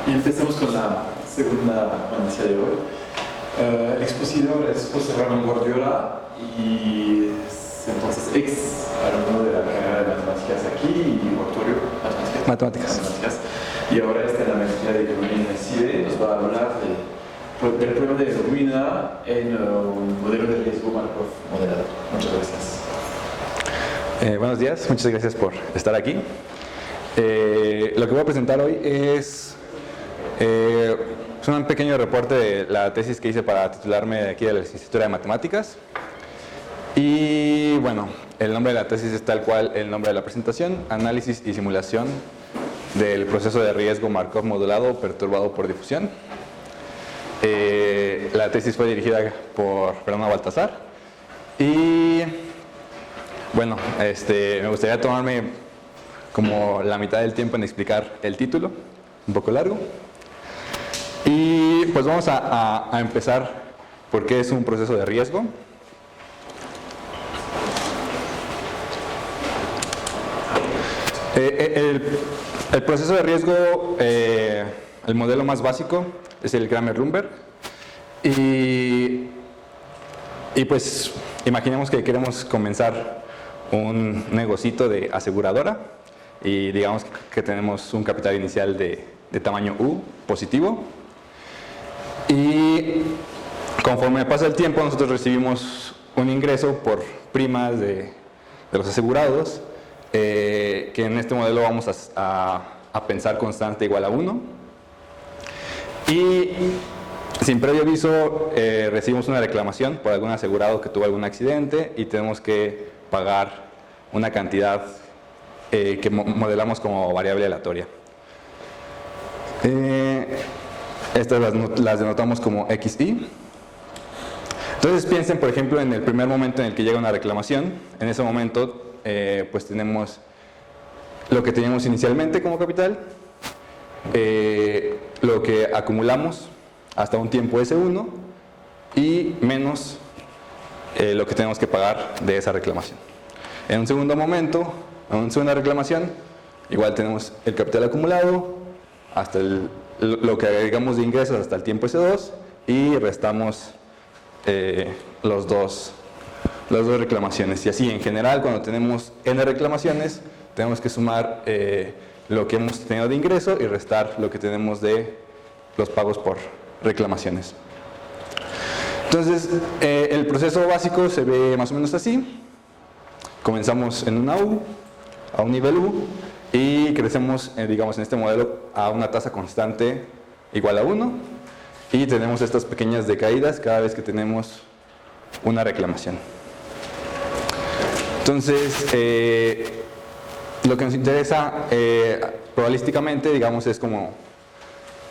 Y empezamos con la segunda ponencia de hoy. El expositor es José Ramón Gordiola y es entonces ex alumno de la carrera de matemáticas aquí y doctorio matemáticas. Y ahora está en la maestría de economía en CIDE. Nos va a hablar del problema de ruina en un modelo de riesgo Markov modelado. Muchas gracias. Buenos días, muchas gracias por estar aquí. Lo que voy a presentar hoy es un pequeño reporte de la tesis que hice para titularme de aquí de la licenciatura de matemáticas. Y bueno, el nombre de la tesis es tal cual el nombre de la presentación: análisis y simulación del proceso de riesgo Markov modulado perturbado por difusión. La tesis fue dirigida por Fernando Baltazar y bueno, me gustaría tomarme como la mitad del tiempo en explicar el título, un poco largo. Y pues vamos a empezar por qué es un proceso de riesgo. El proceso de riesgo, el modelo más básico es el Kramer-Lumberg. Y pues imaginemos que queremos comenzar un negocito de aseguradora y digamos que tenemos un capital inicial de tamaño U positivo. Y conforme pasa el tiempo, nosotros recibimos un ingreso por primas de los asegurados, que en este modelo vamos a pensar constante igual a 1. Y sin previo aviso recibimos una reclamación por algún asegurado que tuvo algún accidente y tenemos que pagar una cantidad que modelamos como variable aleatoria. Estas las denotamos como XI. Entonces piensen, por ejemplo, en el primer momento en el que llega una reclamación. En ese momento pues tenemos lo que teníamos inicialmente como capital, lo que acumulamos hasta un tiempo S1 y menos lo que tenemos que pagar de esa reclamación. En un segundo momento, en una segunda reclamación, igual tenemos el capital acumulado hasta lo que agregamos de ingresos hasta el tiempo S2 y restamos las dos reclamaciones. Y así, en general, cuando tenemos n reclamaciones, tenemos que sumar lo que hemos tenido de ingreso y restar lo que tenemos de los pagos por reclamaciones. Entonces, el proceso básico se ve más o menos así. Comenzamos en una U, a un nivel U, y crecemos, digamos, en este modelo a una tasa constante igual a 1, y tenemos estas pequeñas decaídas cada vez que tenemos una reclamación. Entonces, lo que nos interesa probabilísticamente, digamos, es como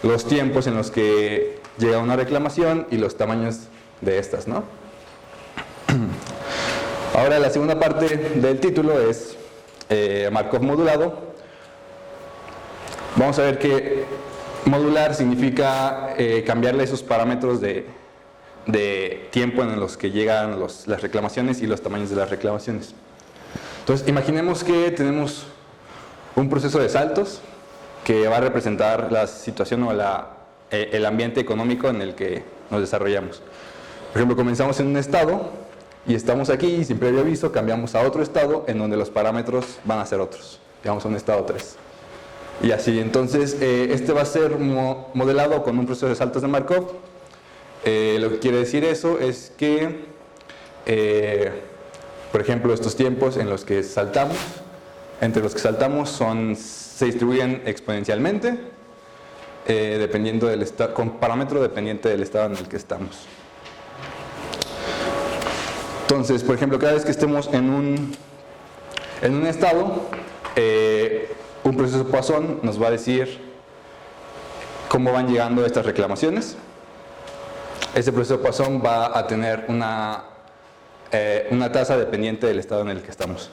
los tiempos en los que llega una reclamación y los tamaños de estas, ¿no? Ahora, la segunda parte del título es Markov modulado. Vamos a ver que modular significa cambiarle esos parámetros de tiempo en los que llegan las reclamaciones y los tamaños de las reclamaciones. Entonces, imaginemos que tenemos un proceso de saltos que va a representar la situación o el ambiente económico en el que nos desarrollamos. Por ejemplo, comenzamos en un estado y estamos aquí y sin previo aviso cambiamos a otro estado en donde los parámetros van a ser otros, digamos a un estado 3. Y así, entonces, este va a ser modelado con un proceso de saltos de Markov. Lo que quiere decir eso es que, por ejemplo, estos tiempos en los que saltamos, entre los que saltamos se distribuyen exponencialmente, dependiendo del con parámetro dependiente del estado en el que estamos. Entonces, por ejemplo, cada vez que estemos en un estado, un proceso Poisson nos va a decir cómo van llegando estas reclamaciones. Ese proceso Poisson va a tener una tasa dependiente del estado en el que estamos.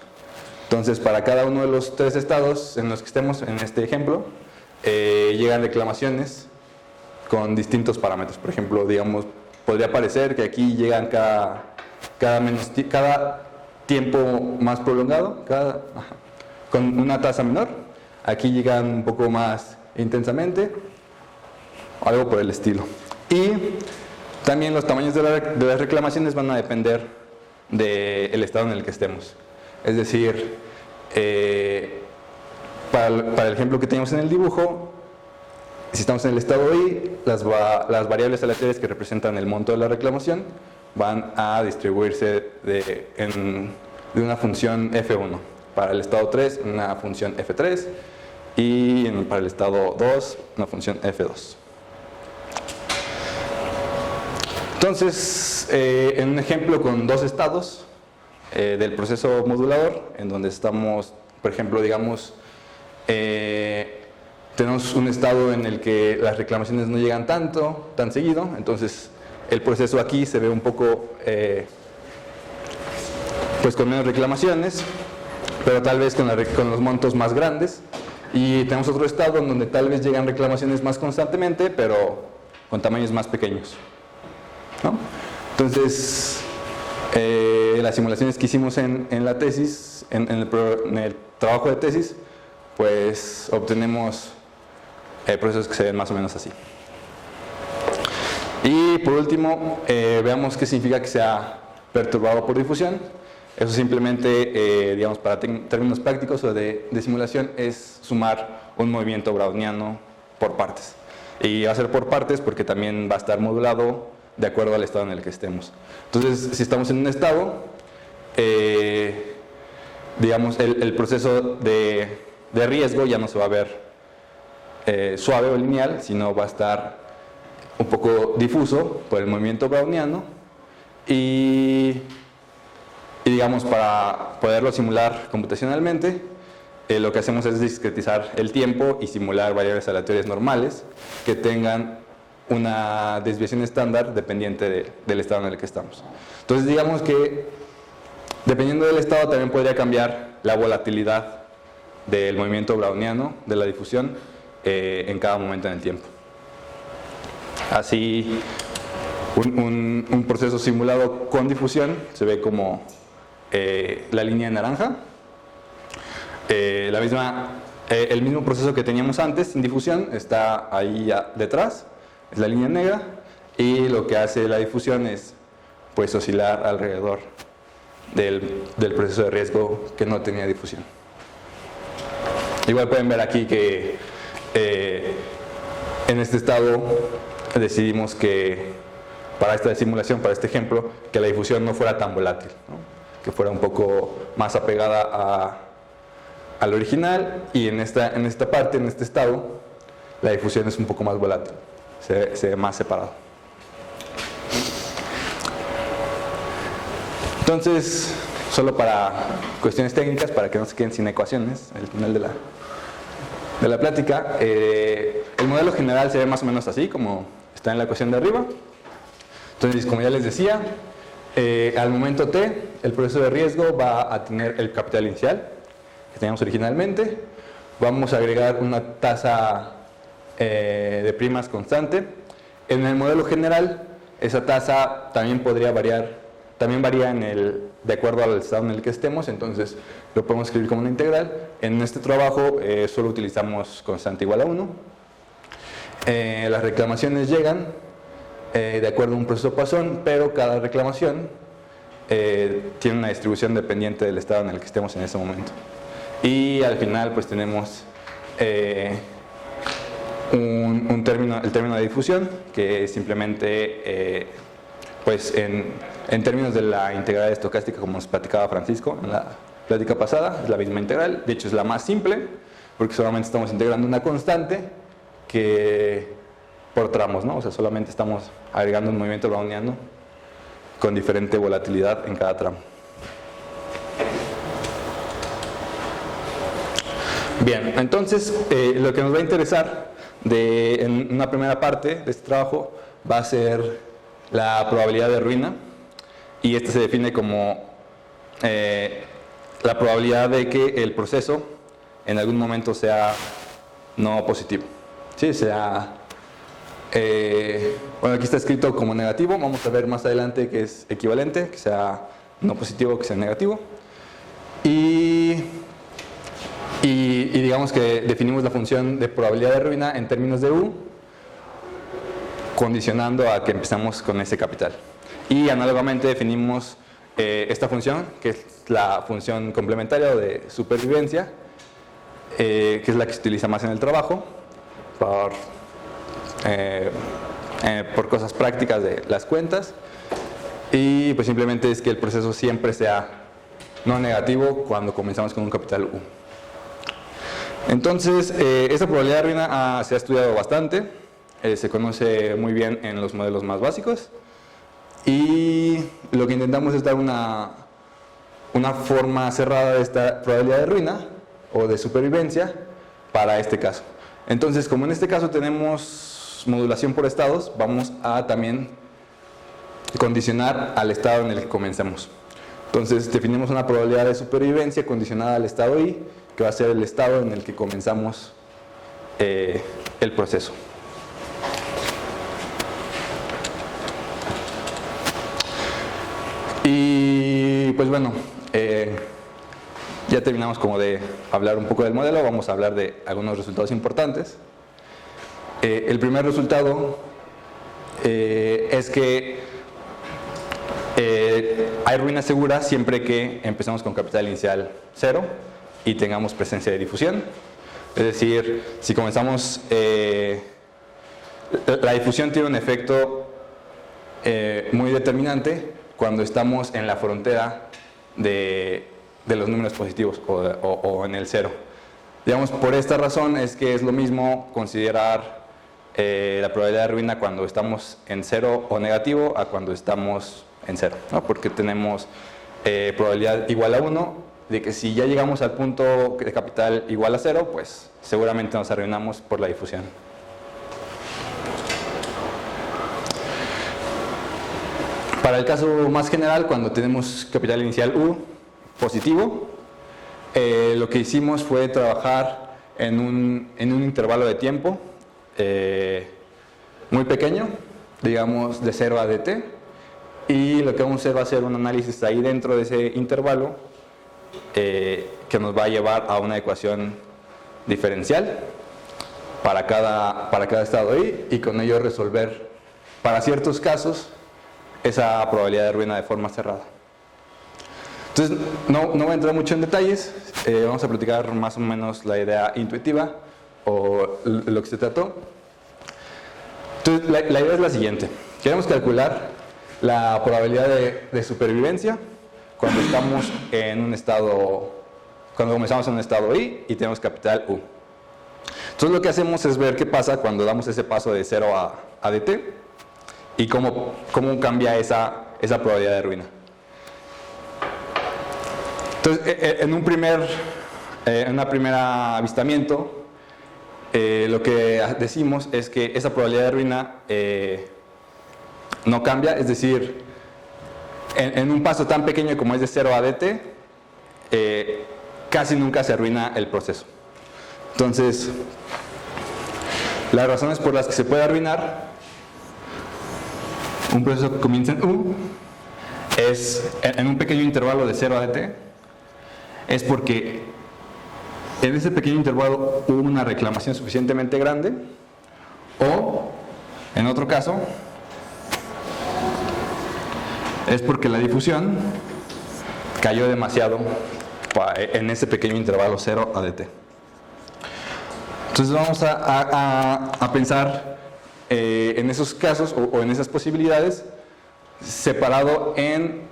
Entonces, para cada uno de los 3 estados en los que estemos, en este ejemplo, llegan reclamaciones con distintos parámetros. Por ejemplo, digamos, podría parecer que aquí llegan cada tiempo más prolongado, con una tasa menor. Aquí llegan un poco más intensamente algo por el estilo. Y también los tamaños de las reclamaciones van a depender del estado en el que estemos. Es decir, para el ejemplo que tenemos en el dibujo, si estamos en el estado I, las variables aleatorias que representan el monto de la reclamación van a distribuirse de una función F1. Para el estado 3, una función F3. Y para el estado 2, una función F2. Entonces, en un ejemplo con dos estados del proceso modulador, en donde estamos, por ejemplo, digamos, tenemos un estado en el que las reclamaciones no llegan tan seguido, entonces el proceso aquí se ve un poco pues con menos reclamaciones, pero tal vez con los montos más grandes. Y tenemos otro estado en donde tal vez llegan reclamaciones más constantemente, pero con tamaños más pequeños, ¿no? Entonces, las simulaciones que hicimos en la tesis, en el trabajo de tesis, pues obtenemos procesos que se ven más o menos así. Y por último, veamos qué significa que sea perturbado por difusión. Eso simplemente, digamos, para términos prácticos o de simulación, es sumar un movimiento browniano por partes. Y va a ser por partes porque también va a estar modulado de acuerdo al estado en el que estemos. Entonces, si estamos en un estado, digamos, el proceso de riesgo ya no se va a ver suave o lineal, sino va a estar un poco difuso por el movimiento browniano. Y digamos, para poderlo simular computacionalmente, lo que hacemos es discretizar el tiempo y simular variables aleatorias normales que tengan una desviación estándar dependiente del estado en el que estamos. Entonces, digamos que dependiendo del estado también podría cambiar la volatilidad del movimiento browniano, de la difusión, en cada momento en el tiempo. Así, un proceso simulado con difusión se ve como la línea naranja, el mismo proceso que teníamos antes en difusión está ahí ya detrás, es la línea negra, y lo que hace la difusión es pues oscilar alrededor del proceso de riesgo que no tenía difusión. Igual pueden ver aquí que en este estado decidimos que para esta simulación, para este ejemplo, que la difusión no fuera tan volátil, ¿no? Que fuera un poco más apegada al original, y en esta parte, en este estado, la difusión es un poco más volátil, se ve más separado. Entonces, solo para cuestiones técnicas, para que no se queden sin ecuaciones al final de la plática, el modelo general se ve más o menos así, como está en la ecuación de arriba. Entonces, como ya les decía, al momento t, el proceso de riesgo va a tener el capital inicial que teníamos originalmente. Vamos a agregar una tasa de primas constante. En el modelo general, esa tasa también podría variar, también varía de acuerdo al estado en el que estemos, entonces lo podemos escribir como una integral. En este trabajo solo utilizamos constante igual a 1. Las reclamaciones llegan de acuerdo a un proceso Poisson, pero cada reclamación tiene una distribución dependiente del estado en el que estemos en ese momento. Y al final pues tenemos el término de difusión, que es simplemente pues en términos de la integral estocástica, como nos platicaba Francisco en la plática pasada, es la misma integral. De hecho es la más simple porque solamente estamos integrando una constante que por tramos, ¿no? O sea, solamente estamos agregando un movimiento browniano con diferente volatilidad en cada tramo. Bien, entonces lo que nos va a interesar en una primera parte de este trabajo va a ser la probabilidad de ruina, y este se define como la probabilidad de que el proceso en algún momento sea no positivo, ¿sí? Sea bueno, aquí está escrito como negativo, vamos a ver más adelante que es equivalente, que sea no positivo, que sea negativo. Y digamos que definimos la función de probabilidad de ruina en términos de U, condicionando a que empezamos con ese capital. Y análogamente definimos esta función, que es la función complementaria o de supervivencia, que es la que se utiliza más en el trabajo, por cosas prácticas de las cuentas, y pues simplemente es que el proceso siempre sea no negativo cuando comenzamos con un capital U. Entonces, esta probabilidad de ruina se ha estudiado bastante, se conoce muy bien en los modelos más básicos, y lo que intentamos es dar una forma cerrada de esta probabilidad de ruina o de supervivencia para este caso. Entonces, como en este caso tenemos modulación por estados, vamos a también condicionar al estado en el que comencemos. Entonces, definimos una probabilidad de supervivencia condicionada al estado I, que va a ser el estado en el que comenzamos el proceso. Y pues bueno, ya terminamos como de hablar un poco del modelo, vamos a hablar de algunos resultados importantes. El primer resultado es que hay ruina segura siempre que empecemos con capital inicial 0 y tengamos presencia de difusión. Es decir, si comenzamos, la difusión tiene un efecto muy determinante cuando estamos en la frontera de los números positivos o en el 0. Digamos, por esta razón es que es lo mismo considerar la probabilidad de ruina cuando estamos en 0 o negativo a cuando estamos en 0, ¿no? Porque tenemos probabilidad igual a 1 de que si ya llegamos al punto de capital igual a 0, pues seguramente nos arruinamos por la difusión. Para el caso más general, cuando tenemos capital inicial U positivo, lo que hicimos fue trabajar en un intervalo de tiempo muy pequeño, digamos de 0 a dt, y lo que vamos a hacer va a ser un análisis ahí dentro de ese intervalo que nos va a llevar a una ecuación diferencial para cada estado I, y con ello resolver para ciertos casos esa probabilidad de ruina de forma cerrada. Entonces, no voy a entrar mucho en detalles, vamos a platicar más o menos la idea intuitiva o lo que se trató. Entonces, la idea es la siguiente: queremos calcular la probabilidad de supervivencia cuando estamos en un estado, cuando comenzamos en un estado I y tenemos capital U. Entonces, lo que hacemos es ver qué pasa cuando damos ese paso de 0 a dt y cómo cambia esa probabilidad de ruina. Entonces, en un primer avistamiento, lo que decimos es que esa probabilidad de ruina no cambia, es decir, en un paso tan pequeño como es de 0 a dt, casi nunca se arruina el proceso. Entonces, las razones por las que se puede arruinar un proceso que comienza en U es en un pequeño intervalo de 0 a dt, es porque en ese pequeño intervalo hubo una reclamación suficientemente grande, o en otro caso es porque la difusión cayó demasiado en ese pequeño intervalo 0 a dt. Entonces vamos a pensar en esos casos o en esas posibilidades separado en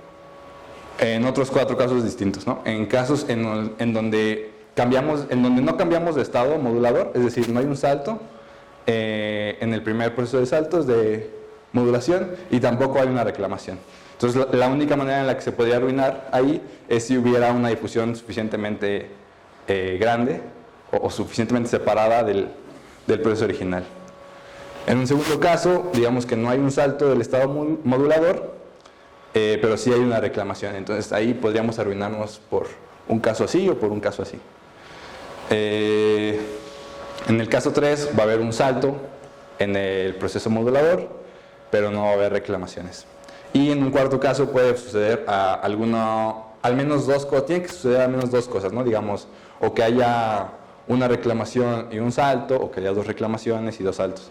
otros 4 casos distintos, ¿no? En casos en donde no cambiamos de estado modulador, es decir, no hay un salto en el primer proceso de saltos de modulación y tampoco hay una reclamación. Entonces, la única manera en la que se podría arruinar ahí es si hubiera una difusión suficientemente grande o suficientemente separada del proceso original. En un segundo caso, digamos que no hay un salto del estado modulador, pero sí hay una reclamación. Entonces, ahí podríamos arruinarnos por un caso así o por un caso así. En el caso 3 va a haber un salto en el proceso modulador, pero no va a haber reclamaciones. Y en un cuarto caso puede suceder al menos dos cosas, tiene que suceder al menos 2 cosas, ¿no? Digamos, o que haya una reclamación y un salto, o que haya 2 reclamaciones y 2 saltos.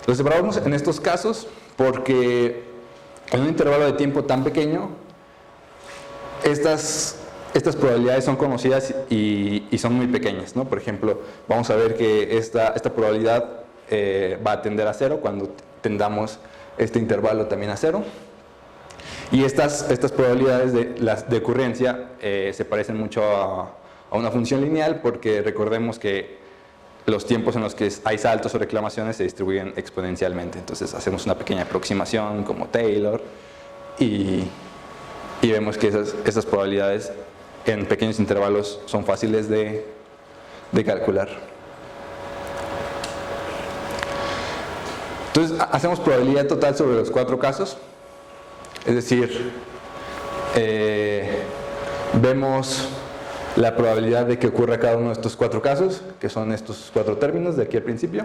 Los separamos en estos casos porque en un intervalo de tiempo tan pequeño, estas probabilidades son conocidas y son muy pequeñas, ¿no? Por ejemplo, vamos a ver que esta probabilidad va a tender a 0 cuando tendamos este intervalo también a 0. Y estas probabilidades de ocurrencia se parecen mucho a una función lineal, porque recordemos que los tiempos en los que hay saltos o reclamaciones se distribuyen exponencialmente. Entonces hacemos una pequeña aproximación como Taylor y vemos que esas probabilidades en pequeños intervalos son fáciles de calcular. Entonces hacemos probabilidad total sobre los 4 casos, es decir, vemos la probabilidad de que ocurra cada uno de estos 4 casos, que son estos 4 términos de aquí al principio.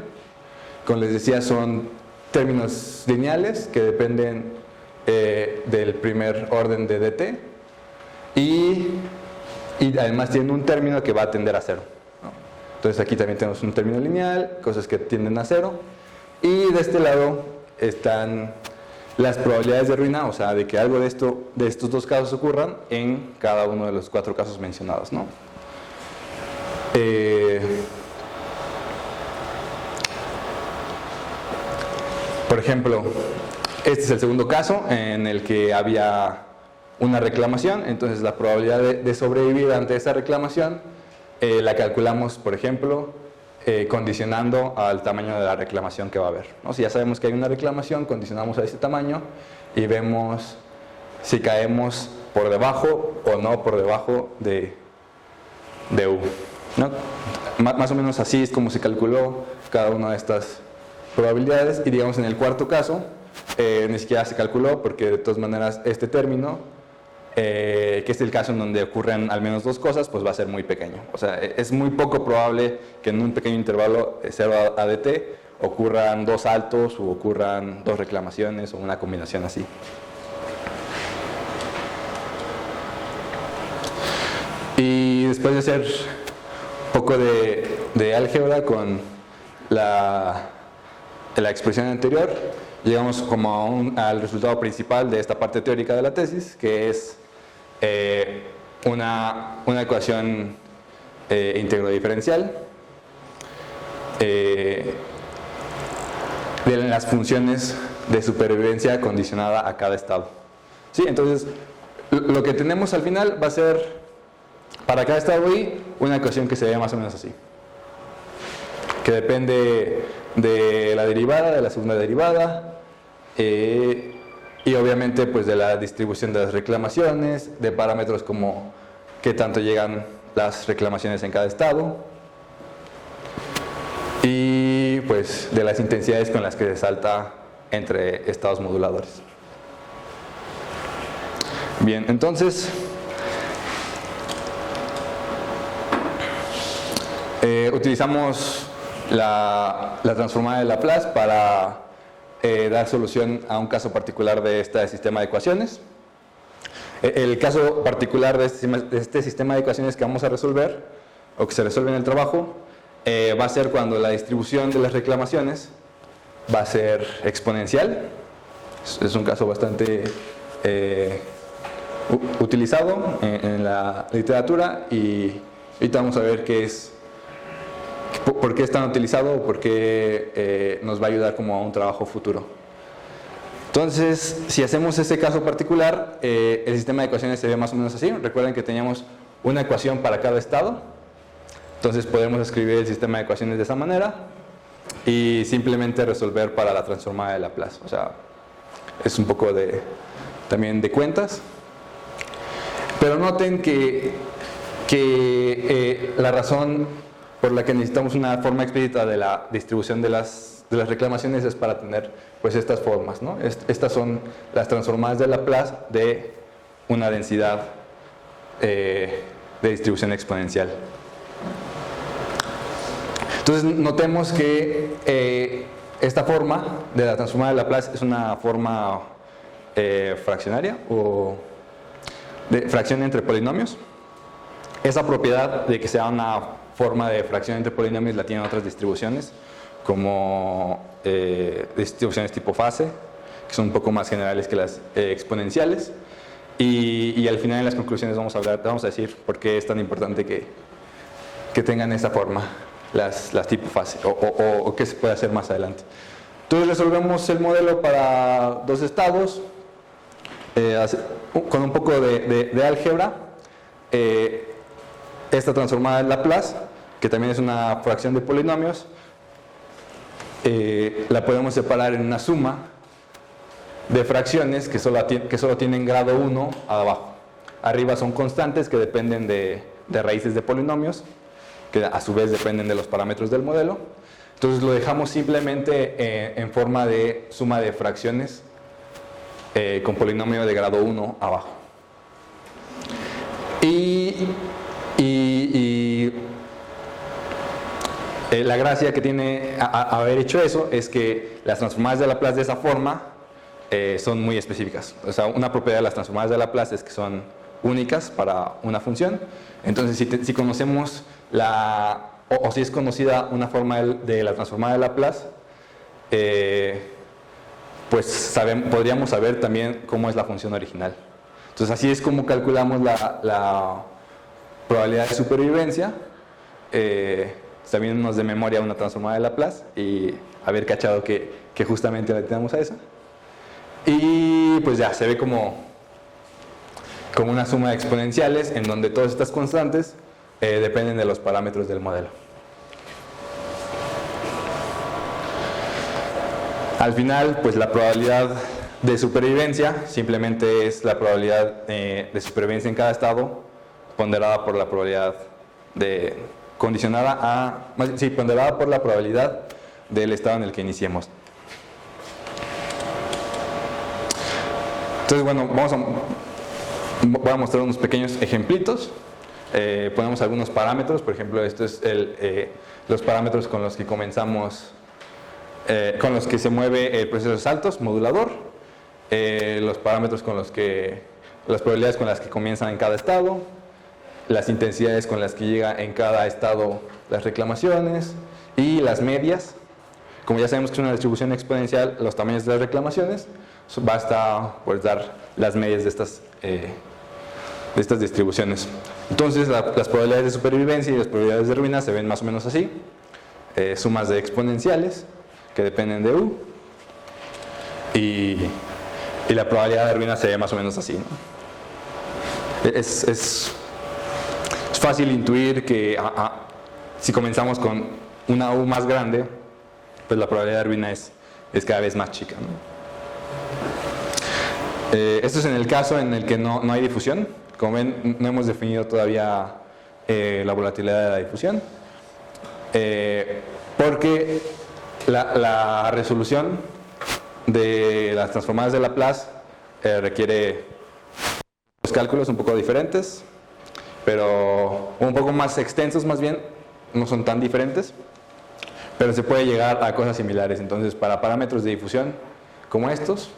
Como les decía, son términos lineales que dependen del primer orden de dt y además tienen un término que va a tender a 0, ¿no? Entonces aquí también tenemos un término lineal, cosas que tienden a 0, y de este lado están las probabilidades de ruina, o sea, de que algo de estos 2 casos ocurran en cada uno de los 4 casos mencionados, ¿no? Por ejemplo, este es el segundo caso en el que había una reclamación, entonces la probabilidad de sobrevivir ante esa reclamación la calculamos, por ejemplo, condicionando al tamaño de la reclamación que va a haber, ¿no? Si ya sabemos que hay una reclamación, condicionamos a ese tamaño y vemos si caemos por debajo o no por debajo de U, ¿no? Más o menos así es como se calculó cada una de estas probabilidades, y digamos en el cuarto caso ni siquiera se calculó, porque de todas maneras este término, que es el caso en donde ocurren al menos 2 cosas, pues va a ser muy pequeño. O sea, es muy poco probable que en un pequeño intervalo 0 a dt ocurran 2 saltos o ocurran 2 reclamaciones o una combinación así. Y después de hacer un poco de álgebra con la expresión anterior, llegamos como al resultado principal de esta parte teórica de la tesis, que es una ecuación íntegro diferencial de las funciones de supervivencia condicionada a cada estado. ¿Sí? Entonces, lo que tenemos al final va a ser, para cada estado I, una ecuación que se ve más o menos así, que depende de la derivada, de la segunda derivada, y obviamente pues de la distribución de las reclamaciones, de parámetros como qué tanto llegan las reclamaciones en cada estado, y pues de las intensidades con las que se salta entre estados moduladores. Bien, entonces utilizamos la transformada de Laplace para dar solución a un caso particular de este sistema de ecuaciones. El caso particular de este sistema de ecuaciones que vamos a resolver, o que se resuelve en el trabajo, va a ser cuando la distribución de las reclamaciones va a ser exponencial. Es un caso bastante utilizado en la literatura, y ahorita vamos a ver por qué es tan utilizado, o por qué nos va a ayudar como a un trabajo futuro. Entonces, si hacemos ese caso particular, el sistema de ecuaciones se ve más o menos así. Recuerden que teníamos una ecuación para cada estado, entonces podemos escribir el sistema de ecuaciones de esa manera y simplemente resolver para la transformada de Laplace. O sea, es un poco también de cuentas. Pero noten que la razón por la que necesitamos una forma explícita de la distribución de las reclamaciones es para tener pues estas formas, ¿no? Estas son las transformadas de Laplace de una densidad de distribución exponencial. Entonces notemos que esta forma de la transformada de Laplace es una forma fraccionaria, o de fracción entre polinomios. Esa propiedad de que sea una forma de fracción entre polinomios la tienen otras distribuciones, como distribuciones tipo fase, que son un poco más generales que las exponenciales. Y al final en las conclusiones vamos a decir por qué es tan importante que tengan esta forma, las tipo fase, o qué se puede hacer más adelante. Entonces resolvemos el modelo para dos estados, con un poco de álgebra. Esta transformada en Laplace, que también es una fracción de polinomios, la podemos separar en una suma de fracciones que solo tienen grado 1 abajo. Arriba son constantes que dependen de raíces de polinomios, que a su vez dependen de los parámetros del modelo. Entonces lo dejamos simplemente en forma de suma de fracciones con polinomio de grado 1 abajo. La gracia que tiene haber hecho eso es que las transformadas de Laplace de esa forma son muy específicas. O sea, una propiedad de las transformadas de Laplace es que son únicas para una función. Entonces, si conocemos o si es conocida una forma de la transformada de Laplace, pues podríamos saber también cómo es la función original. Entonces, así es como calculamos la probabilidad de supervivencia, sabiéndonos de memoria una transformada de Laplace y haber cachado que justamente la tenemos a esa. Y pues ya se ve como una suma de exponenciales en donde todas estas constantes dependen de los parámetros del modelo. Al final, pues la probabilidad de supervivencia simplemente es la probabilidad de supervivencia en cada estado ponderada por la probabilidad ponderada por la probabilidad del estado en el que iniciemos. Entonces, bueno, voy a mostrar unos pequeños ejemplitos. Ponemos algunos parámetros, por ejemplo, esto es los parámetros con los que comenzamos, con los que se mueve el proceso de saltos, modulador, los parámetros con las probabilidades con las que comienzan en cada estado, las intensidades con las que llega en cada estado las reclamaciones y las medias. Como ya sabemos que es una distribución exponencial, los tamaños de las reclamaciones, basta pues dar las medias de estas distribuciones. Entonces las probabilidades de supervivencia y las probabilidades de ruina se ven más o menos así, sumas de exponenciales que dependen de U, y la probabilidad de ruina se ve más o menos así, ¿no? Es fácil intuir que si comenzamos con una U más grande, pues la probabilidad de ruina es cada vez más chica, ¿no? Esto es en el caso en el que no hay difusión. Como ven, no hemos definido todavía la volatilidad de la difusión, porque la resolución de las transformadas de Laplace requiere los cálculos un poco diferentes, pero un poco más extensos más bien, no son tan diferentes, pero se puede llegar a cosas similares. Entonces, para parámetros de difusión como estos,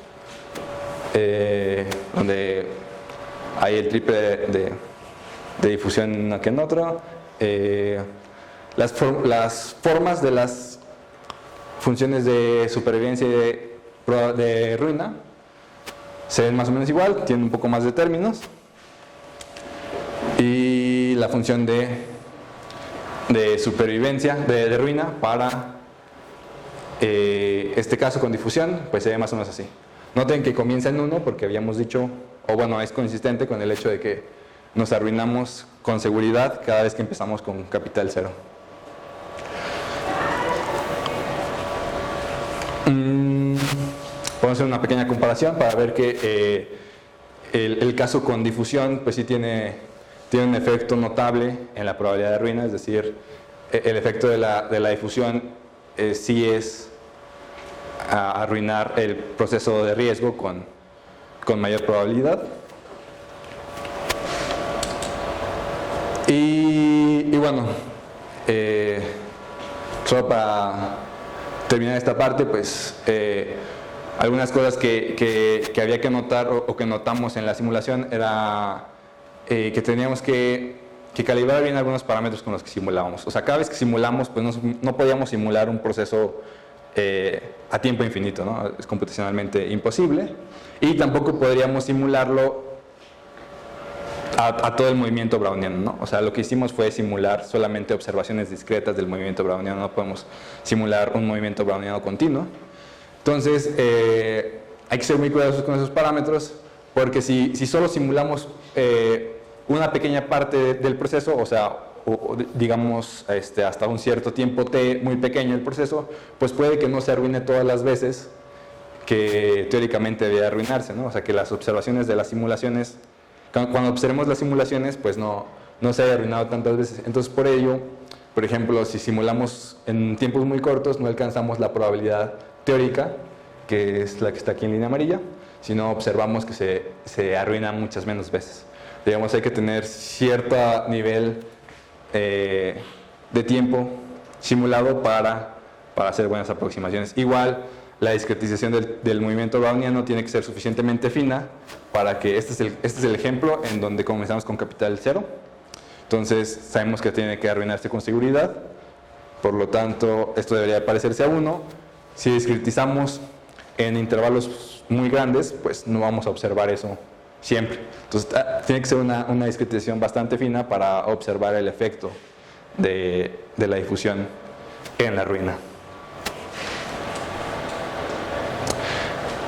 donde hay el triple de difusión en una que en otra, las formas de las funciones de supervivencia y de ruina se ven más o menos igual, tienen un poco más de términos, y la función de supervivencia, de ruina para este caso con difusión, pues se ve más o menos así. Noten que comienza en 1 porque habíamos dicho, o bueno, es consistente con el hecho de que nos arruinamos con seguridad cada vez que empezamos con capital 0. Podemos hacer una pequeña comparación para ver que el caso con difusión pues sí tiene un efecto notable en la probabilidad de ruina, es decir, el efecto de la difusión sí es arruinar el proceso de riesgo con mayor probabilidad. Y bueno, solo para terminar esta parte, pues algunas cosas que había que notar o que notamos en la simulación era que teníamos que que calibrar bien algunos parámetros con los que simulábamos. O sea, cada vez que simulamos, pues no podíamos simular un proceso a tiempo infinito, ¿no? Es computacionalmente imposible. Y tampoco podríamos simularlo a todo el movimiento browniano, ¿no? O sea, lo que hicimos fue simular solamente observaciones discretas del movimiento browniano, no podemos simular un movimiento browniano continuo. Entonces, hay que ser muy cuidadosos con esos parámetros, porque si solo simulamos una pequeña parte del proceso, o sea, digamos hasta un cierto tiempo t muy pequeño el proceso, pues puede que no se arruine todas las veces que teóricamente debe arruinarse, ¿no? O sea, que las observaciones de las simulaciones, cuando observemos las simulaciones, pues no se haya arruinado tantas veces. Entonces, por ello, por ejemplo, si simulamos en tiempos muy cortos, no alcanzamos la probabilidad teórica, que es la que está aquí en línea amarilla, sino observamos que se arruina muchas menos veces. Digamos, hay que tener cierto nivel de tiempo simulado para hacer buenas aproximaciones. Igual, la discretización del movimiento browniano tiene que ser suficientemente fina para que este es el ejemplo en donde comenzamos con capital 0. Entonces, sabemos que tiene que arruinarse con seguridad. Por lo tanto, esto debería parecerse a 1. Si discretizamos en intervalos muy grandes, pues no vamos a observar eso siempre. Entonces, tiene que ser una discretización bastante fina para observar el efecto de la difusión en la ruina.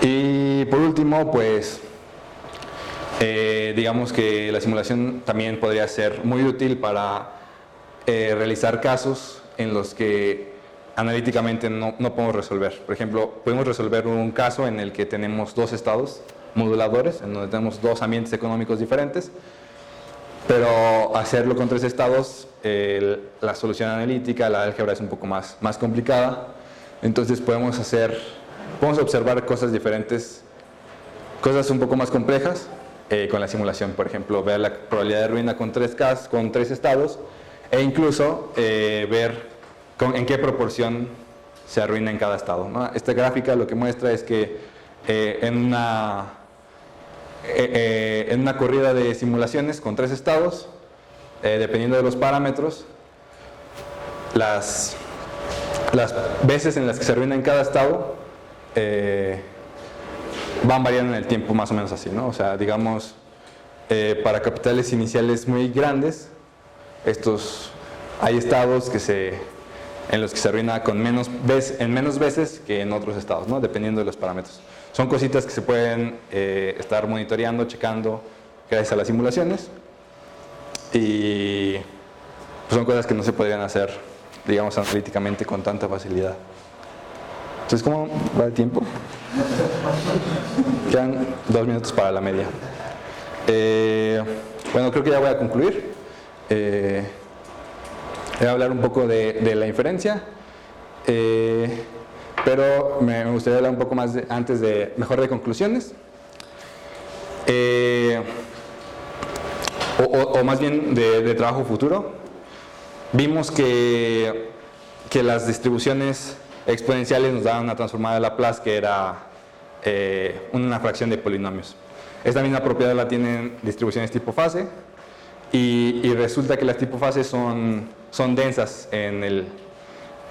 Y por último, pues, digamos que la simulación también podría ser muy útil para realizar casos en los que analíticamente no podemos resolver. Por ejemplo, podemos resolver un caso en el que tenemos dos estados moduladores, en donde tenemos dos ambientes económicos diferentes, pero hacerlo con tres estados, la solución analítica, la álgebra es un poco más complicada. Entonces podemos observar cosas diferentes, cosas un poco más complejas con la simulación. Por ejemplo, ver la probabilidad de ruina con tres estados, e incluso ver en qué proporción se arruina en cada estado, ¿no? Esta gráfica lo que muestra es que en una corrida de simulaciones con tres estados, dependiendo de los parámetros, las veces en las que se arruina en cada estado van variando en el tiempo, más o menos así, ¿no? O sea, digamos, para capitales iniciales muy grandes, hay estados en los que se arruina en menos veces que en otros estados, ¿no? Dependiendo de los parámetros. Son cositas que se pueden estar monitoreando, checando gracias a las simulaciones, y pues son cosas que no se podrían hacer, digamos, analíticamente con tanta facilidad. Entonces, ¿cómo va el tiempo? Quedan 2 minutos para la media. Bueno, creo que ya voy a concluir. Voy a hablar un poco de la inferencia, pero me gustaría hablar un poco más mejor de conclusiones, o más bien de trabajo futuro. Vimos que las distribuciones exponenciales nos daban una transformada de Laplace que era una fracción de polinomios. Esta misma propiedad la tienen distribuciones tipo fase, y resulta que las tipo fase son densas en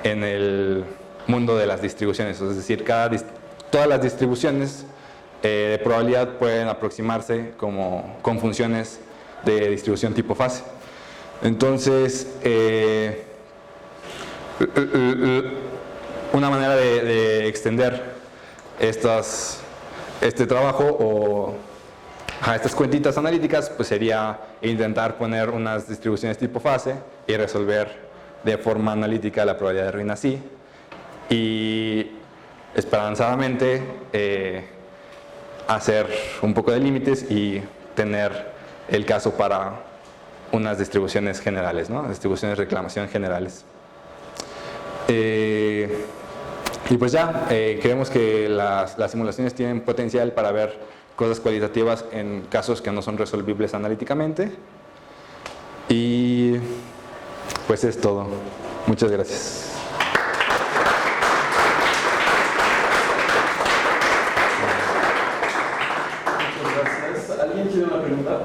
el mundo de las distribuciones. Es decir, todas las distribuciones de probabilidad pueden aproximarse con funciones de distribución tipo fase. Entonces, una manera de extender este trabajo o estas cuentitas analíticas, pues sería intentar poner unas distribuciones tipo fase y resolver de forma analítica la probabilidad de ruina así, y esperanzadamente hacer un poco de límites y tener el caso para unas distribuciones generales, ¿no? Distribuciones de reclamación generales. Y pues ya, creemos que las simulaciones tienen potencial para ver cosas cualitativas en casos que no son resolvibles analíticamente. Y pues es todo. Muchas gracias. Muchas gracias. ¿Alguien tiene una pregunta?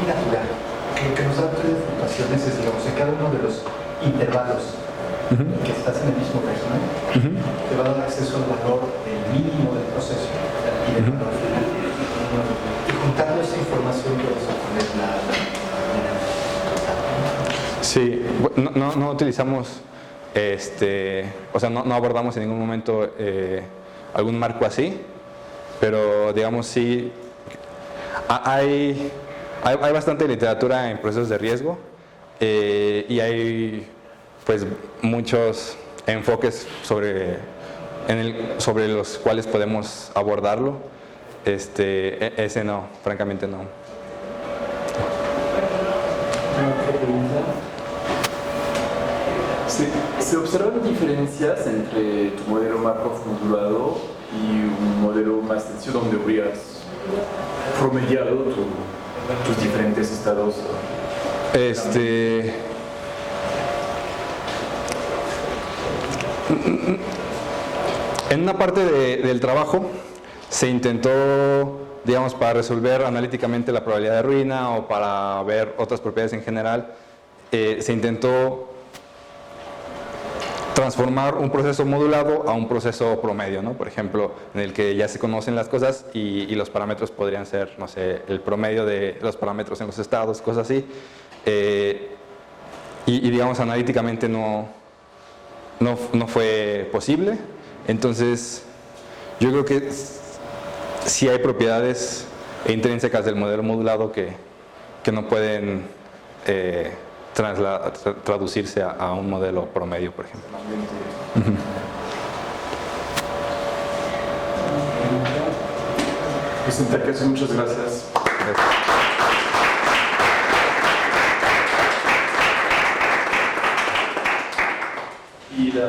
muy natural. Lo que nos da tres fluctuaciones es, digamos, en cada uno de los intervalos que estás en el mismo régimen, te va a dar acceso al valor del mínimo del proceso y del valor final. Y juntando esa información puedes obtener la Sí, no utilizamos, o sea, no abordamos en ningún momento algún marco así, pero digamos sí, hay bastante literatura en procesos de riesgo y hay pues muchos enfoques sobre los cuales podemos abordarlo. Ese no, francamente no. Otra pregunta. ¿Se observan diferencias entre tu modelo Markov modulado y un modelo más sencillo donde habrías promediado tus diferentes estados? En una parte del trabajo se intentó, digamos, para resolver analíticamente la probabilidad de ruina o para ver otras propiedades en general, se intentó transformar un proceso modulado a un proceso promedio, ¿no? Por ejemplo, en el que ya se conocen las cosas y los parámetros podrían ser, no sé, el promedio de los parámetros en los estados, cosas así. Y digamos, analíticamente no fue posible. Entonces, yo creo que sí hay propiedades intrínsecas del modelo modulado que no pueden traducirse a un modelo promedio, por ejemplo. Pues en tal caso, muchas gracias. Gracias. Y la